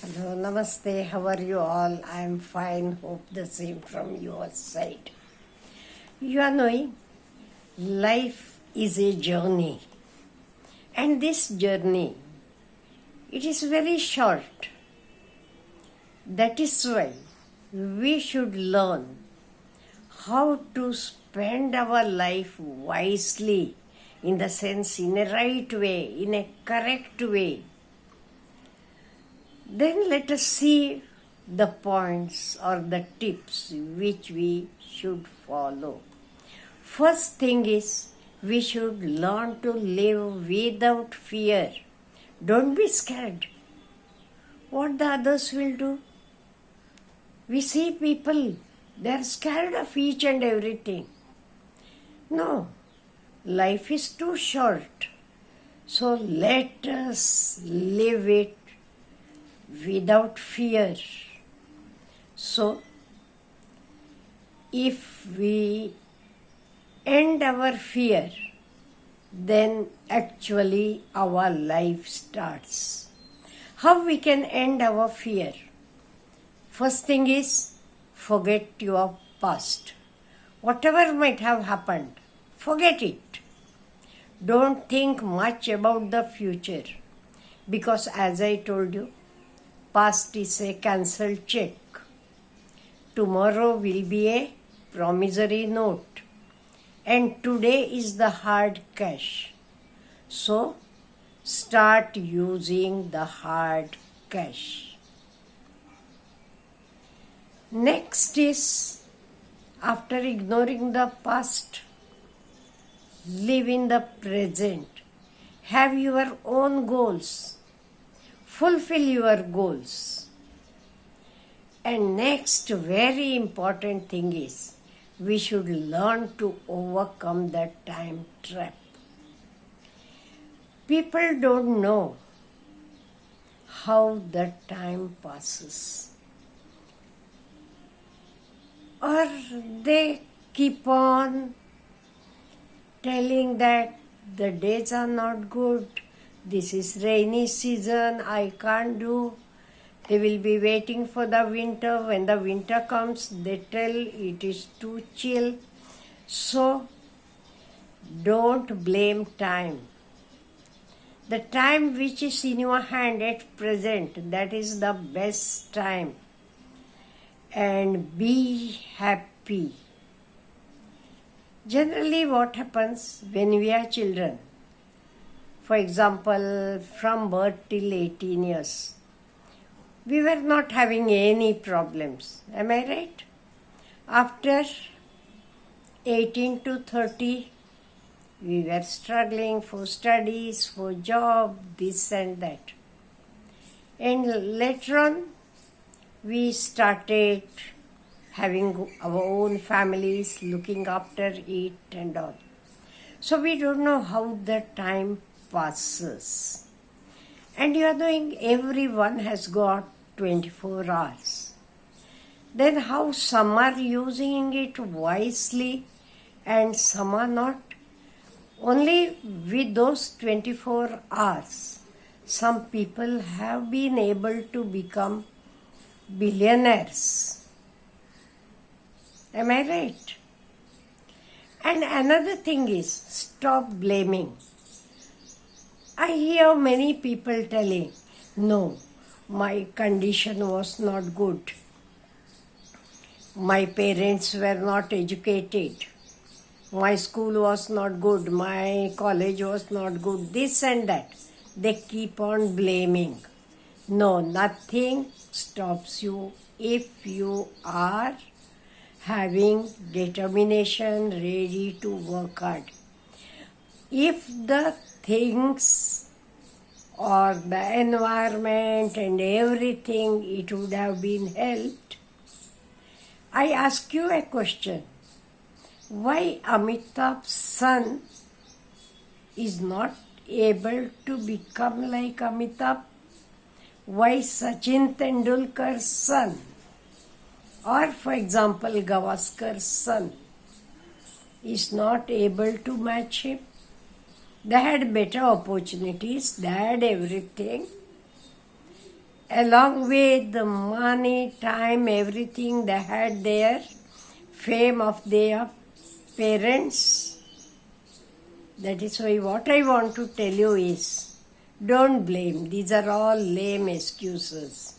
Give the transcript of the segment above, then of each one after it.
Hello, namaste. How are you all? I am fine. Hope the same from your side. You are knowing, life is a journey, and this journey, it is very short. That is why we should learn how to spend our life wisely, in the sense, in a right way, in a correct way. Then let us see the points or the tips which we should follow. First thing is, we should learn to live without fear. Don't be scared what the others will do. We see people, they are scared of each and everything. No, life is too short. So let us live it without fear. So, if we end our fear, then actually our life starts. How we can end our fear? First thing is, forget your past. Whatever might have happened, forget it. Don't think much about the future, because as I told you, past is a cancelled check. Tomorrow will be a promissory note. And today is the hard cash. So, start using the hard cash. Next is, after ignoring the past, live in the present. Have your own goals. Fulfill your goals. And next very important thing is, we should learn to overcome the time trap. People don't know how the time passes. Or they keep on telling that the days are not good, this is rainy season, I can't do. They will be waiting for the winter. When the winter comes, they tell it is too chill. So, don't blame time. The time which is in your hand at present, that is the best time. And be happy. Generally, what happens when we are children? For example, from birth till 18 years, we were not having any problems. Am I right? After 18 to 30, we were struggling for studies, for job, this and that. And later on, we started having our own families, looking after it and all. So we don't know how the time passes. And you are knowing, everyone has got 24 hours. Then how some are using it wisely and some are not? Only with those 24 hours, some people have been able to become billionaires. Am I right? And another thing is, stop blaming. I hear many people telling, no, my condition was not good. My parents were not educated. My school was not good. My college was not good. This and that. They keep on blaming. No, nothing stops you if you are having determination, ready to work hard. If the things or the environment and everything, it would have been helped. I ask you a question. Why Amitabh's son is not able to become like Amitabh? Why Sachin Tendulkar's son, or for example Gavaskar's son, is not able to match him? They had better opportunities, they had everything, along with the money, time, everything they had there, fame of their parents. That is why what I want to tell you is, don't blame. These are all lame excuses.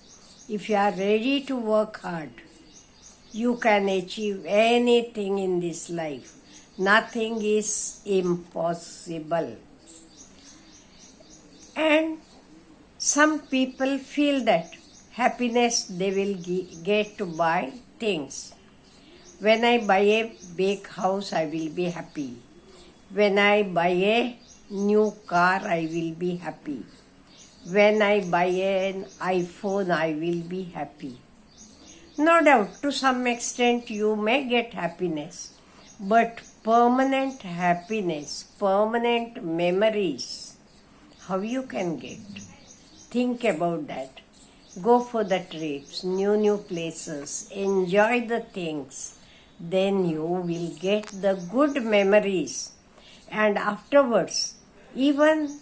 If you are ready to work hard, you can achieve anything in this life. Nothing is impossible. And some people feel that happiness they will get to buy things. When I buy a big house, I will be happy. When I buy a new car, I will be happy. When I buy an iPhone, I will be happy. No doubt, to some extent, you may get happiness, but permanent happiness, permanent memories, how you can get? Think about that. Go for the trips, new places, enjoy the things. Then you will get the good memories. And afterwards, even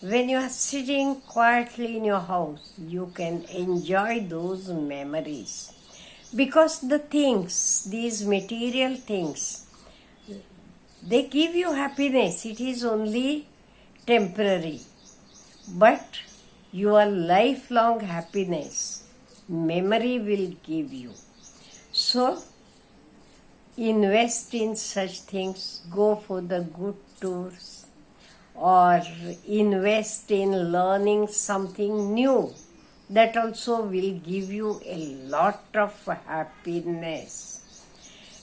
when you are sitting quietly in your house, you can enjoy those memories. Because the things, these material things, they give you happiness. It is only temporary. But your lifelong happiness, memory will give you. So, invest in such things. Go for the good tours, or invest in learning something new. That also will give you a lot of happiness.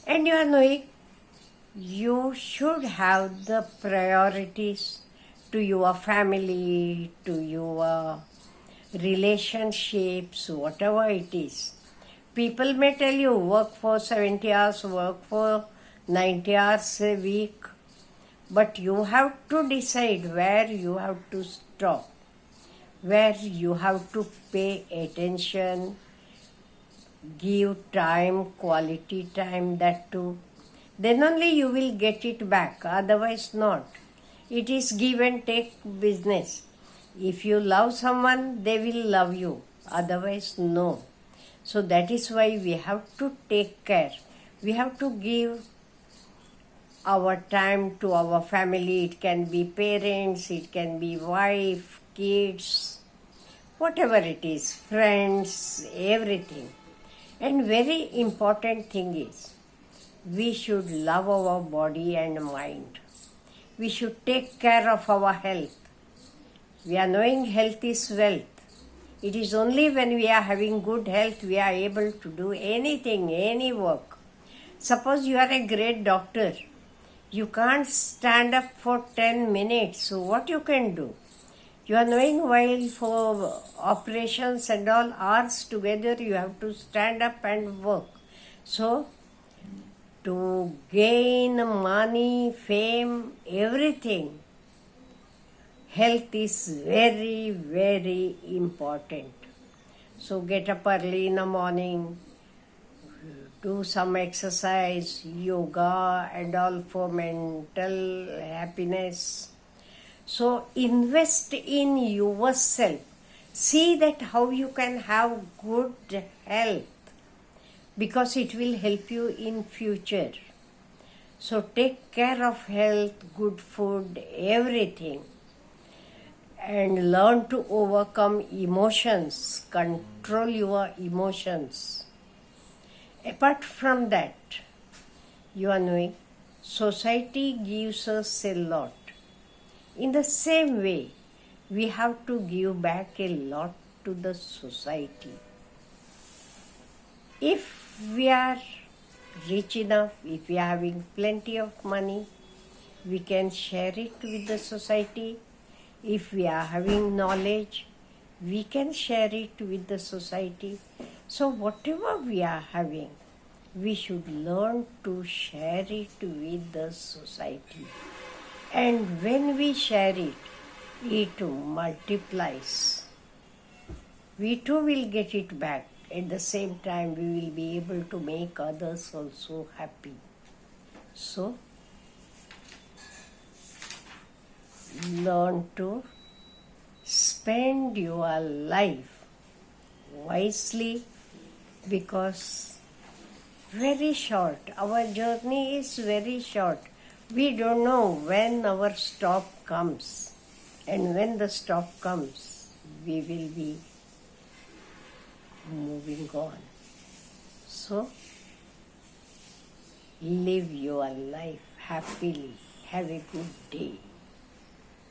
And you are knowing, you should have the priorities to your family, to your relationships, whatever it is. People may tell you work for 70 hours, work for 90 hours a week, but you have to decide where you have to stop, where you have to pay attention, give time, quality time, that too. Then only you will get it back, otherwise not. It is give and take business. If you love someone, they will love you, otherwise no. So that is why we have to take care. We have to give our time to our family. It can be parents, it can be wife, kids, whatever it is, friends, everything. And very important thing is, we should love our body and mind. We should take care of our health. We are knowing health is wealth. It is only when we are having good health we are able to do anything, any work. Suppose you are a great doctor. You can't stand up for 10 minutes. So what you can do? You are knowing while for operations and all hours together you have to stand up and work. So to gain money, fame, everything, health is very, very important. So get up early in the morning, do some exercise, yoga and all for mental happiness. So invest in yourself. See that how you can have good health, because it will help you in future. So take care of health, good food, everything. And learn to overcome emotions, control your emotions. Apart from that, you are knowing, society gives us a lot. In the same way, we have to give back a lot to the society. If we are rich enough, if we are having plenty of money, we can share it with the society. If we are having knowledge, we can share it with the society. So whatever we are having, we should learn to share it with the society. And when we share it, it multiplies. We too will get it back. At the same time, we will be able to make others also happy. So, learn to spend your life wisely, because very short. Our journey is very short. We don't know when our stop comes. And when the stop comes, we will be moving on. So, live your life happily. Have a good day.